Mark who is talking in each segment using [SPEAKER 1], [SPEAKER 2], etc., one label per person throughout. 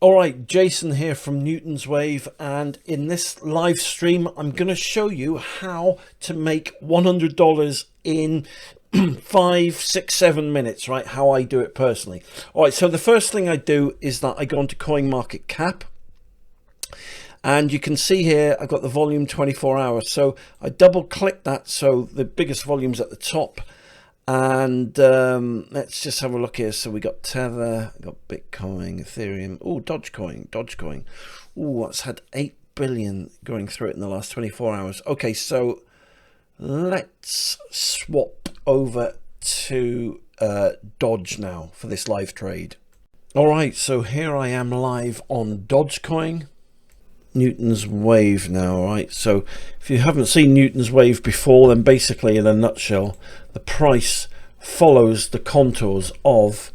[SPEAKER 1] All right, Jason here from Newton's Wave, and in this live stream, I'm going to show you how to make $100 in 5, 6, 7 minutes, right? How I do it personally. All right, so the first thing I do is that I go into CoinMarketCap, and you can see here I've got the volume 24 hours. So I double click that, so the biggest volume's at the top. And let's just have a look here. So we got Tether, we got Bitcoin, Ethereum. Oh, Dogecoin. Oh, that's had 8 billion going through it in the last 24 hours. Okay, so let's swap over to Doge now for this live trade. All right, so here I am live on Dogecoin. Newton's Wave now, right? So if you haven't seen Newton's Wave before, then basically in a nutshell, the price follows the contours of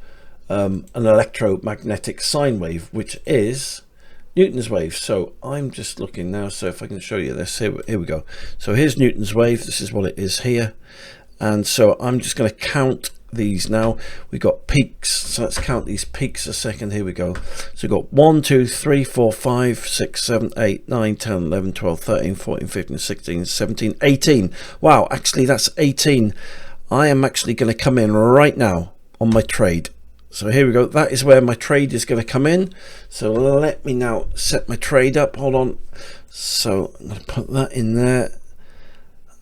[SPEAKER 1] an electromagnetic sine wave, which is Newton's Wave. So I'm just looking now, so if I can show you this, here we go. So here's Newton's Wave, this is what it is here. And so I'm just going to count these now. We got peaks, so let's count these peaks a second. Here we go. So we've got 1 2 3 4 5 6 7 8 9 10 11 12 13 14 15 16 17 18. Wow, actually that's 18. I am actually going to come in right now on my trade. So here we go, that is where my trade is going to come in. So let me now set my trade up. Hold on. So I'm going to put that in there,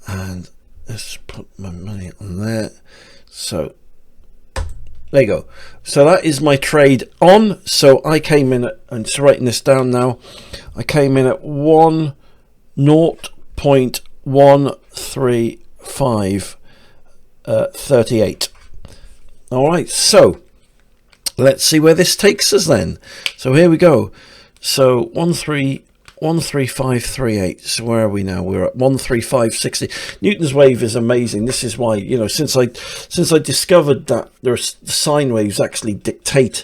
[SPEAKER 1] and let's put my money on there. So there you go. So that is my trade on. So I came in at, I'm just writing this down now, I came in at 0.13538. All right, so let's see where this takes us then. So here we go. So 13538. So where are we now? We're at 13560. Newton's Wave is amazing. This is why, you know, since I discovered that there's sine waves actually dictate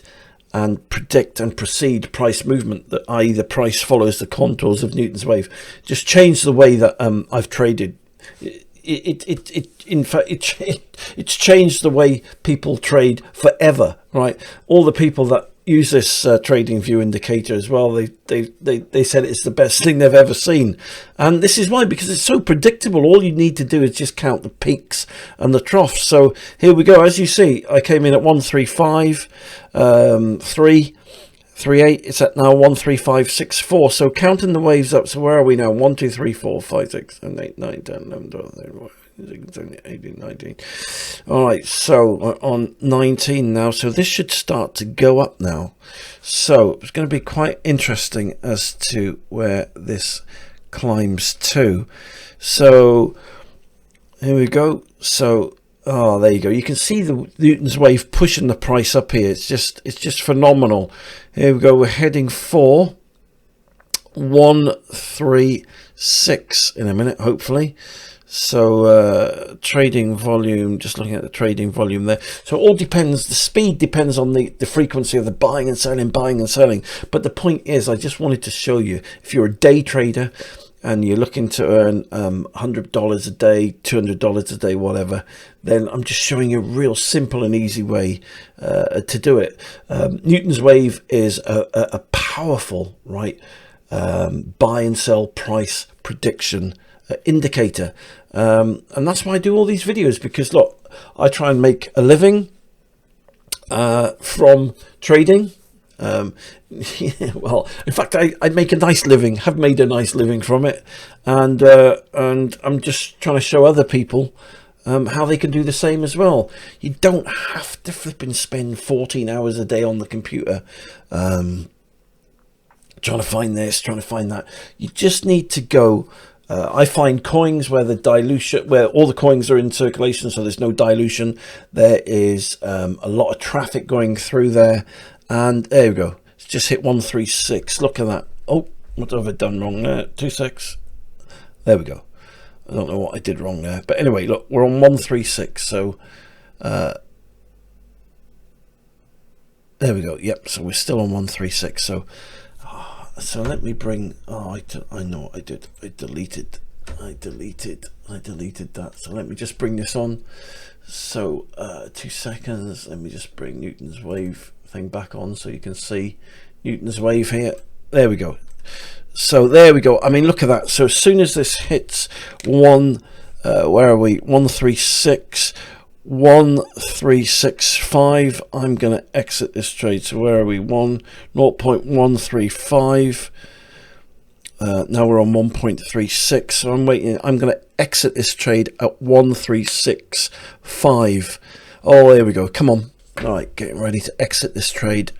[SPEAKER 1] and predict and precede price movement, that i.e. the price follows the contours of Newton's Wave, just changed the way that I've traded. In fact, it's changed the way people trade forever, right? All the people that use this TradingView indicator as well, they said it's the best thing they've ever seen. And this is why, because it's so predictable. All you need to do is just count the peaks and the troughs. So here we go. As you see, I came in at 135.338. It's at now 135.64. So counting the waves up. So where are we now? 1 2 3 4 5 6 7 8 9 10 11 12 13 18 19. All right, so we're on 19 now, so this should start to go up now. So it's going to be quite interesting as to where this climbs to. So here we go. So there you go. You can see the Newton's Wave pushing the price up here. It's just phenomenal. Here we go. We're heading for 136 in a minute, hopefully. So trading volume, just looking at the trading volume there. So it all depends, the speed depends on the frequency of the buying and selling. But the point is, I just wanted to show you, if you're a day trader and you're looking to earn $100 a day, $200 a day, whatever, then I'm just showing you a real simple and easy way to do it. Newton's Wave is a powerful, right, buy and sell price prediction indicator, and that's why I do all these videos, because look, I try and make a living from trading. Well, in fact, I make a nice living, have made a nice living from it, and I'm just trying to show other people how they can do the same as well. You don't have to flip and spend 14 hours a day on the computer trying to find this, trying to find that. You just need to go. I find coins where the dilution, where all the coins are in circulation, so there's no dilution. There is a lot of traffic going through there, and there we go. It's just hit 136. Look at that. Oh, what have I done wrong there? 26. There we go. I don't know what I did wrong there, but anyway, look, we're on 136. So there we go. Yep. So we're still on 136. So let me bring, I know what I did. I deleted that. So let me just bring this on. So 2 seconds. Let me just bring Newton's Wave thing back on so you can see Newton's wave here. There we go. So there we go. I mean, look at that. So as soon as this hits where are we? 136, 1365. I'm going to exit this trade. So where are we? 0.135. Now we're on 1.36. So I'm waiting. I'm going to exit this trade at 1365. Oh, there we go. Come on. All right, getting ready to exit this trade.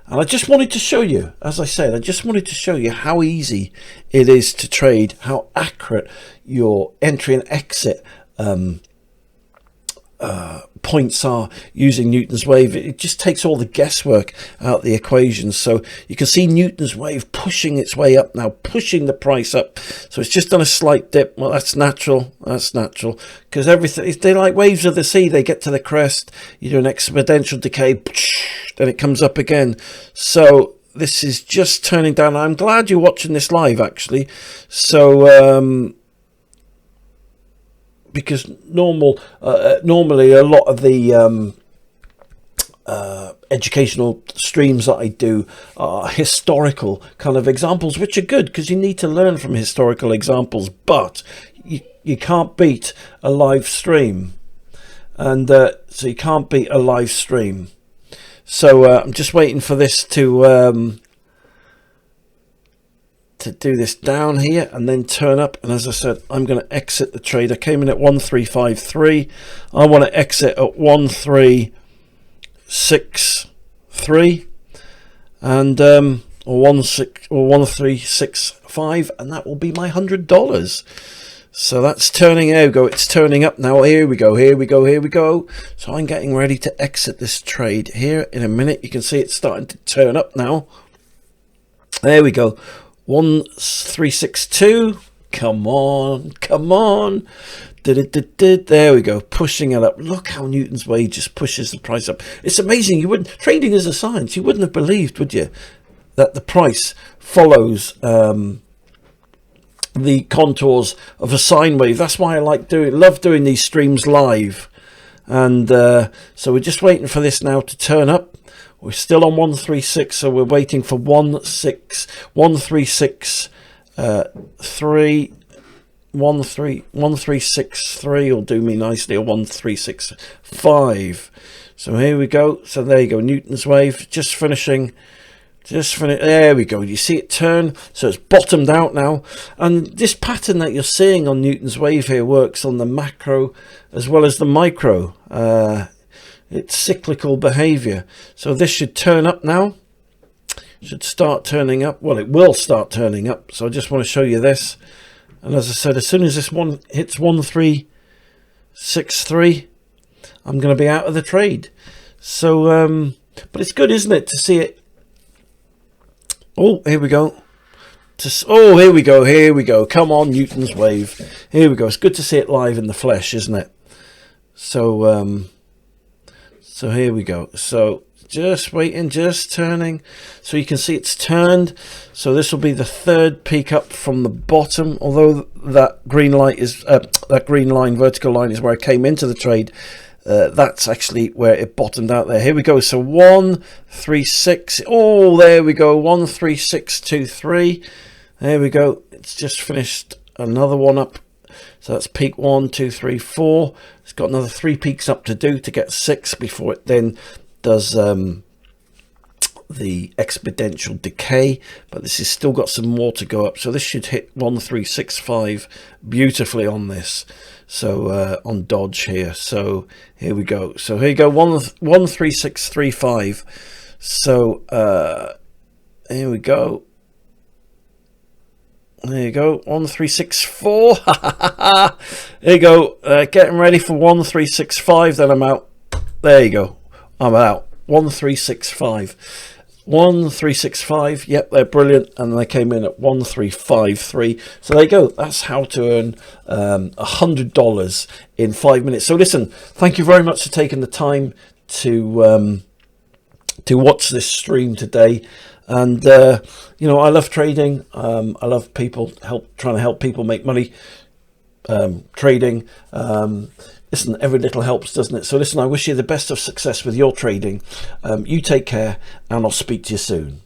[SPEAKER 1] And I just wanted to show you, as I said, I just wanted to show you how easy it is to trade, how accurate your entry and exit points are using Newton's wave. It just takes all the guesswork out of the equation. So you can see Newton's wave pushing its way up now, pushing the price up. So it's just done a slight dip. Well, that's natural. That's natural, because everything, they're like waves of the sea. They get to the crest, you do an exponential decay, then it comes up again. So this is just turning down. I'm glad you're watching this live, actually. So because normally a lot of the educational streams that I do are historical kind of examples, which are good because you need to learn from historical examples, but you can't beat a live stream. And so you can't beat a live stream. So I'm just waiting for this to do this down here and then turn up. And as I said, I'm going to exit the trade. I came in at 1353. I want to exit at 1363 and or 1365, and that will be my $100. So that's turning. There we go. It's turning up now. Here we go. Here we go. Here we go. So I'm getting ready to exit this trade here in a minute. You can see it's starting to turn up now. There we go. 1362. Come on, come on. There we go, pushing it up. Look how Newton's wave just pushes the price up. It's amazing. You wouldn't, trading is a science. You wouldn't have believed, would you, that the price follows the contours of a sine wave. That's why I love doing these streams live. And so we're just waiting for this now to turn up. We're still on 136, so we're waiting for 1363 will do me nicely, or 1365. So here we go. So there you go, Newton's wave just finishing. There we go. You see it turn, so it's bottomed out now. And this pattern that you're seeing on Newton's wave here works on the macro as well as the micro. It's cyclical behavior. So this should turn up now. Should start turning up. Well, it will start turning up. So I just want to show you this. And as I said, as soon as this one hits 1363, I'm going to be out of the trade. So, but it's good, isn't it, to see it? Oh, here we go. Oh, here we go. Here we go. Come on, Newton's wave. Here we go. It's good to see it live in the flesh, isn't it? So, so here we go. So just waiting, just turning. So you can see it's turned. So this will be the third peak up from the bottom. Although that green light is that green line, vertical line, is where I came into the trade. That's actually where it bottomed out there. Here we go. So 136. Oh, there we go. 13623. There we go. It's just finished another one up. So that's peak 1, 2, 3, 4. It's got another 3 peaks up to do to get 6 before it then does the exponential decay. But this has still got some more to go up. So this should hit 1365 beautifully on this. So on Dodge here. So here we go. So here you go. 13635. So here we go. There you go, 1364. There you go, getting ready for 1365, then I'm out. There you go, I'm out. 1365. 1365, yep, they're brilliant. And they came in at 1353. So there you go, that's how to earn $100 in 5 minutes. So listen, thank you very much for taking the time to watch this stream today. And you know, I love trading. I love trying to help people make money trading. Listen, every little helps, doesn't it? So listen, I wish you the best of success with your trading. You take care, and I'll speak to you soon.